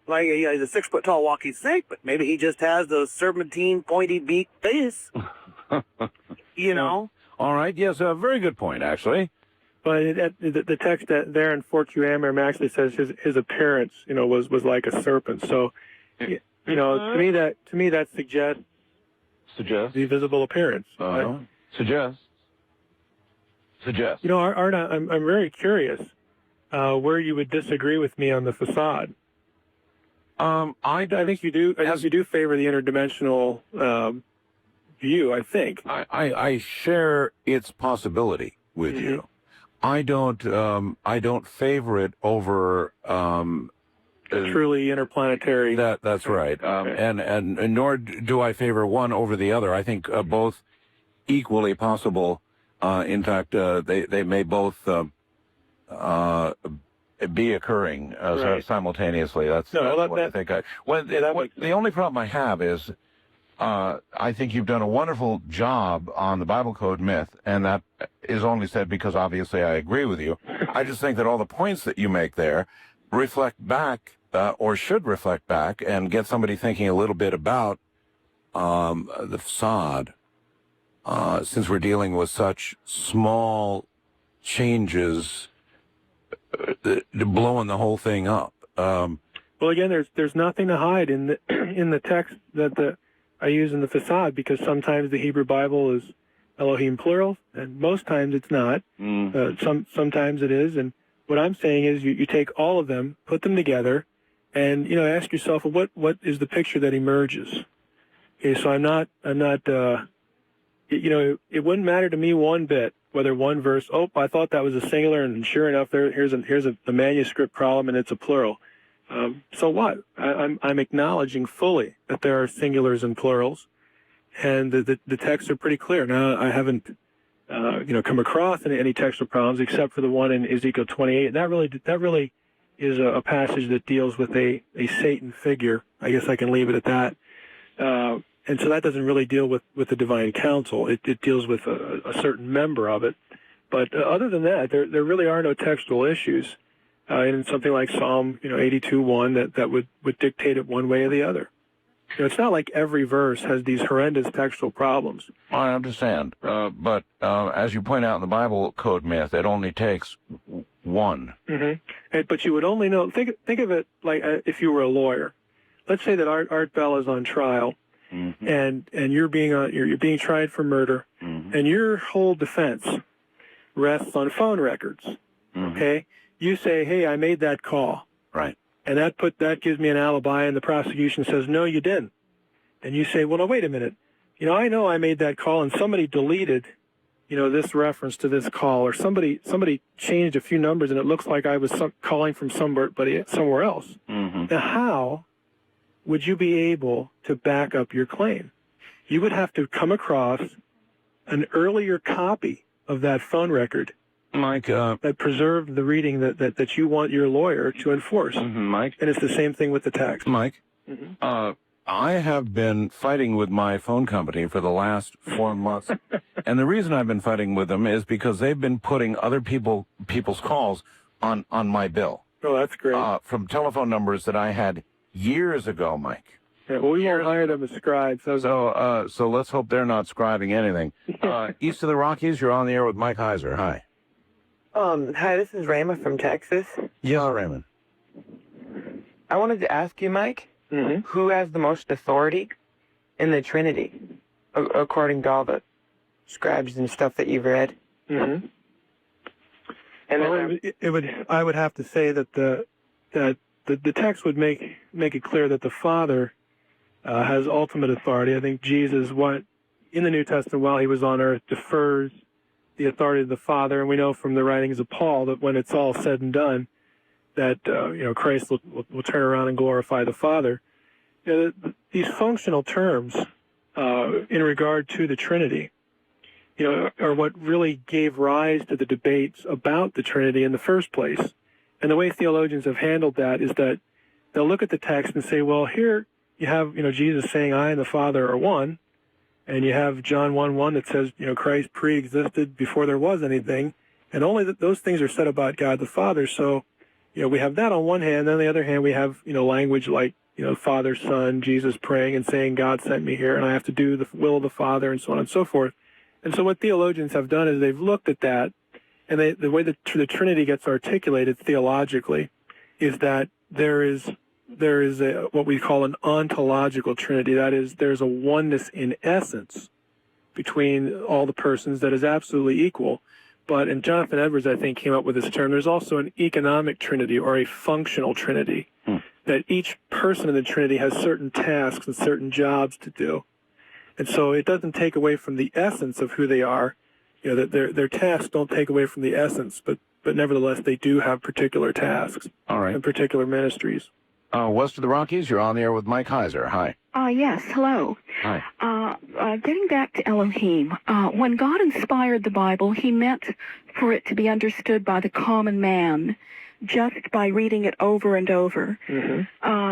like he's a 6 foot tall walking snake, but maybe he just has the serpentine pointy beak face. All right. Yes, a very good point, actually. But the text there in 4Q Amorim actually says his appearance, was like a serpent. So, to me that suggests the visible appearance. Suggest. Art, I'm very curious where you would disagree with me on the facade. I think you do. I think you do favor the interdimensional view. I think. I share its possibility with you. I don't favor it over truly interplanetary. That's right. And nor do I favor one over the other. I think both equally possible. In fact, they may both be occurring simultaneously. That's what I think. The only problem I have is I think you've done a wonderful job on the Bible Code myth, and that is only said because obviously I agree with you. I just think that all the points that you make there reflect back, or should reflect back, and get somebody thinking a little bit about the facade, since we're dealing with such small changes, blowing the whole thing up. Well, again, there's nothing to hide in the text that I use in the facade, because sometimes the Hebrew Bible is Elohim plural, and most times it's not. Sometimes it is, and what I'm saying is you take all of them, put them together, and ask yourself, well, what is the picture that emerges? Okay, so I'm not. It wouldn't matter to me one bit whether one verse. Oh, I thought that was a singular, and sure enough, here's a manuscript problem, and it's a plural. So what? I'm acknowledging fully that there are singulars and plurals, and the texts are pretty clear. Now, I haven't, come across any textual problems except for the one in Ezekiel 28. And that really is a passage that deals with a Satan figure. I guess I can leave it at that. And so that doesn't really deal with the divine council. It deals with a certain member of it. But other than that, there really are no textual issues. In something like Psalm, 82:1, that would dictate it one way or the other. It's not like every verse has these horrendous textual problems. I understand, but as you point out in the Bible Code myth, it only takes one. Mm-hmm. But you would only know. Think of it like if you were a lawyer. Let's say that Art Bell is on trial, and you're being tried for murder, and your whole defense rests on phone records. Okay. You say, hey, I made that call. Right. And that gives me an alibi, and the prosecution says, no, you didn't. And you say, well, no, wait a minute. I know I made that call, and somebody deleted, this reference to this call, or somebody changed a few numbers, and it looks like I was calling from somewhere else. Now, how would you be able to back up your claim? You would have to come across an earlier copy of that phone record, Mike, that preserved the reading that you want your lawyer to enforce. Mike. And it's the same thing with the text. Mike, I have been fighting with my phone company for the last 4 months. And the reason I've been fighting with them is because they've been putting other people's calls on my bill. Oh, that's great. From telephone numbers that I had years ago, Mike. Yeah, well, we won't hire them as scribes. So let's hope they're not scribing anything. East of the Rockies, you're on the air with Mike Heiser. Hi. Hi, this is Raymond from Texas. Yes, Raymond. I wanted to ask you, Mike, who has the most authority in the Trinity, according to all the scribes and stuff that you've read? And I would have to say that the text would make it clear that the Father has ultimate authority. I think Jesus, in the New Testament while he was on earth, defers the authority of the Father, and we know from the writings of Paul that when it's all said and done, that Christ will turn around and glorify the Father. These functional terms in regard to the Trinity, are what really gave rise to the debates about the Trinity in the first place. And the way theologians have handled that is that they'll look at the text and say, well, here you have Jesus saying I and the Father are one, And you have John 1:1 that says, Christ pre-existed before there was anything, and only those things are said about God the Father. So, we have that on one hand. Then on the other hand, we have, language like, Father, Son, Jesus praying and saying, God sent me here, and I have to do the will of the Father, and so on and so forth. And so what theologians have done is they've looked at that, and the way the Trinity gets articulated theologically is that there is what we call an ontological Trinity. That is, there's a oneness in essence between all the persons that is absolutely equal. But, and Jonathan Edwards, I think, came up with this term, there's also an economic Trinity or a functional Trinity, that each person in the Trinity has certain tasks and certain jobs to do. And so it doesn't take away from the essence of who they are. That their tasks don't take away from the essence, but nevertheless, they do have particular tasks and particular ministries. West of the Rockies, you're on the air with Mike Heiser. Hi. Yes, hello. Hi. Getting back to Elohim, when God inspired the Bible, he meant for it to be understood by the common man just by reading it over and over.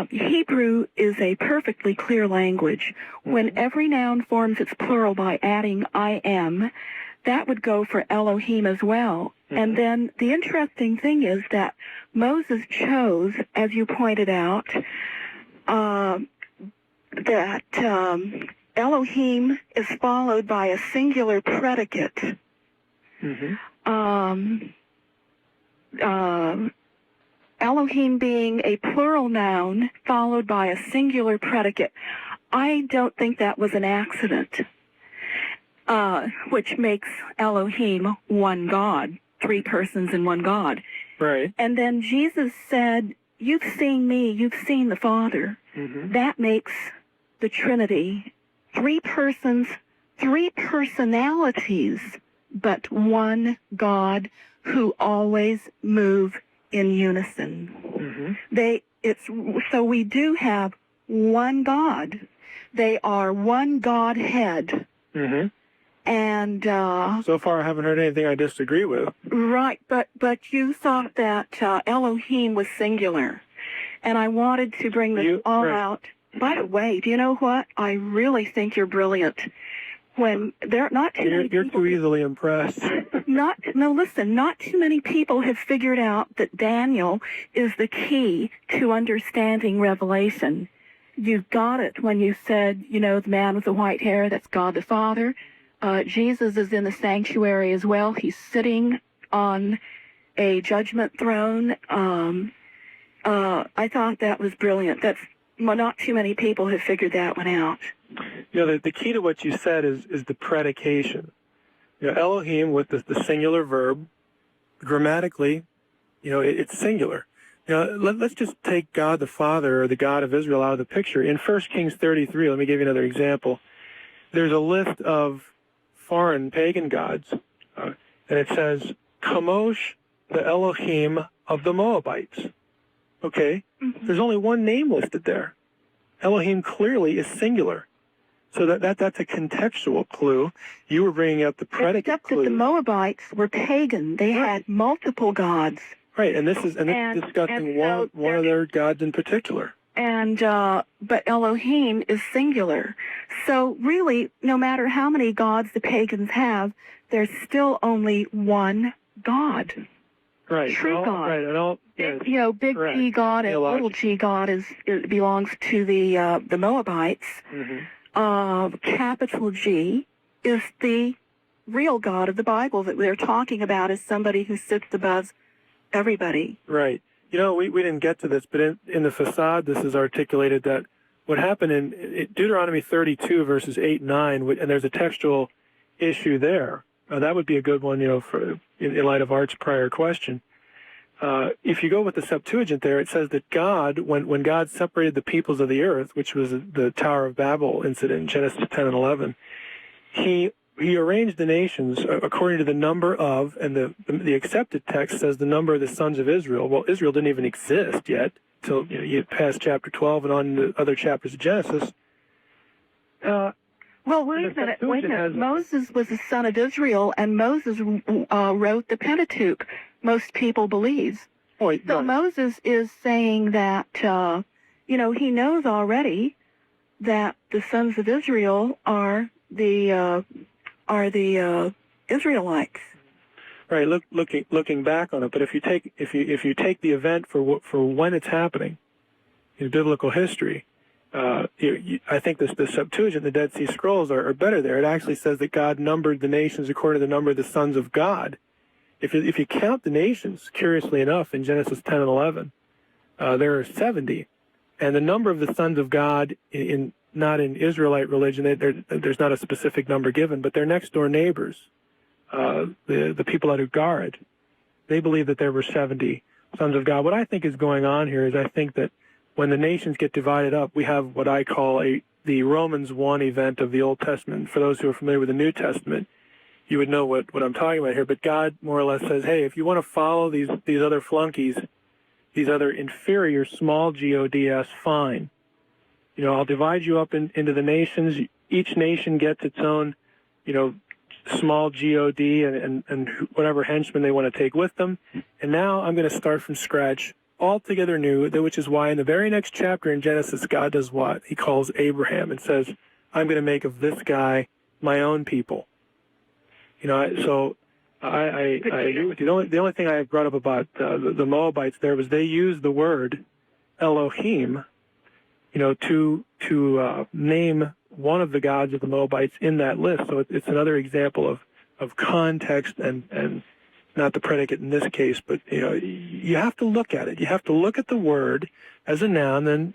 Hebrew is a perfectly clear language. When every noun forms its plural by adding I am, that would go for Elohim as well. And then the interesting thing is that Moses chose, as you pointed out, that Elohim is followed by a singular predicate. Elohim being a plural noun followed by a singular predicate. I don't think that was an accident, which makes Elohim one God, three persons in one God. Right. And then Jesus said, you've seen me, you've seen the Father. That makes the Trinity three persons, three personalities, but one God who always move in unison. So we do have one God. They are one Godhead. And so far, I haven't heard anything I disagree with. Right, but you thought that Elohim was singular, and I wanted to bring this all out. By the way, do you know what? I really think you're brilliant. When there not too many you're too easily impressed. Not too many people have figured out that Daniel is the key to understanding Revelation. You got it when you said, the man with the white hair, that's God the Father. Jesus is in the sanctuary as well. He's sitting on a judgment throne. I thought that was brilliant. Not too many people have figured that one out. The key to what you said is the predication. Elohim with the singular verb, grammatically, it's singular. Let's just take God the Father or the God of Israel out of the picture. In 1 Kings 33, let me give you another example. There's a list of foreign pagan gods, and it says, Kamosh, the Elohim of the Moabites. Okay? There's only one name listed there. Elohim clearly is singular. So that's a contextual clue. You were bringing up the predicate Except clue. that the Moabites were pagan. They had multiple gods. Right, and this is discussing one of their gods in particular. And but Elohim is singular. So really, no matter how many gods the pagans have, there's still only one God. Right. True God. Right. And all, yes, big correct. G God and little G God belongs to the Moabites. Capital G is the real God of the Bible that we're talking about as somebody who sits above everybody. Right. We didn't get to this, but in the Façade, this is articulated that what happened in Deuteronomy 32, verses 8 and 9, and there's a textual issue there. That would be a good one, in light of Art's prior question. If you go with the Septuagint there, it says that God, when God separated the peoples of the earth, which was the Tower of Babel incident in Genesis 10 and 11, he arranged the nations according to the number of, and the accepted text says the number of the sons of Israel. Well, Israel didn't even exist yet until you get past chapter 12 and on the other chapters of Genesis. Well, wait a minute. Moses was the son of Israel, and Moses wrote the Pentateuch, most people believe. So Moses is saying that, he knows already that the sons of Israel are the Israelites. Right, looking back on it, but if you take the event for when it's happening in biblical history, I think the Septuagint, the Dead Sea Scrolls are better there. It actually says that God numbered the nations according to the number of the sons of God. If you count the nations, curiously enough, in Genesis 10 and 11, there are 70, and the number of the sons of God not in Israelite religion, there's not a specific number given, but they're next door neighbors. The people at Ugarit, they believe that there were 70 sons of God. What I think is going on here is I think that when the nations get divided up, we have what I call the Romans 1 event of the Old Testament. For those who are familiar with the New Testament, you would know what I'm talking about here. But God more or less says, hey, if you want to follow these other flunkies, these other inferior small gods, fine. I'll divide you up into the nations. Each nation gets its own, small god and whatever henchmen they want to take with them. And now I'm going to start from scratch, altogether new, which is why in the very next chapter in Genesis, God does what? He calls Abraham and says, I'm going to make of this guy my own people. So I agree with you. The only thing I brought up about the Moabites there was they used the word Elohim, to name one of the gods of the Moabites in that list. So it's another example of context and not the predicate in this case, but you have to look at it. You have to look at the word as a noun, and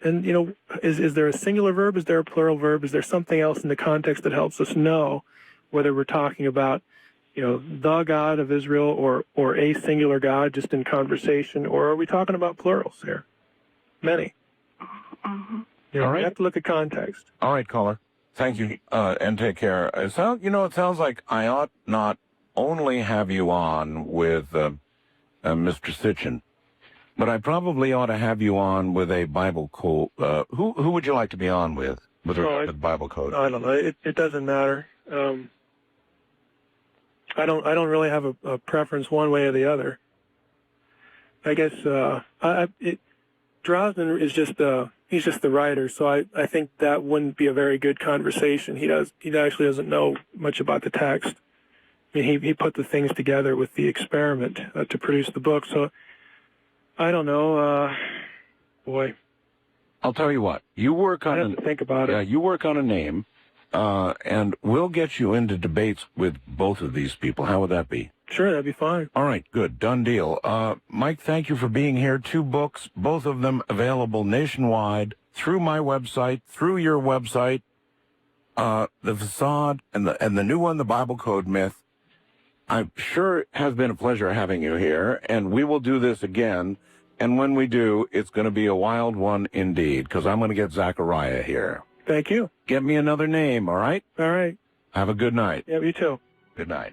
is there a singular verb? Is there a plural verb? Is there something else in the context that helps us know whether we're talking about the God of Israel or a singular God just in conversation, or are we talking about plurals here? Many. Uh-huh. All right. You have to look at context. All right, caller. Thank you, and take care. It sounds like I ought not only have you on with Mr. Sitchin, but I probably ought to have you on with a Bible code. Who would you like to be on with the Bible code? I don't know. It doesn't matter. I don't really have a preference one way or the other. I guess Drosnin is he's just the writer, so I think that wouldn't be a very good conversation. He actually doesn't know much about the text. I mean, he put the things together with the experiment to produce the book. So I don't know. Boy, I'll tell you what. You work on I have to think about it. You work on a name, and we'll get you into debates with both of these people. How would that be? Sure, that'd be fine. All right, good. Done deal. Mike, thank you for being here. 2 books, both of them available nationwide through my website, through your website, The Façade, and the new one, The Bible Code Myth. I'm sure it has been a pleasure having you here, and we will do this again. And when we do, it's going to be a wild one indeed, because I'm going to get Zachariah here. Thank you. Get me another name, all right? All right. Have a good night. Yeah, you too. Good night.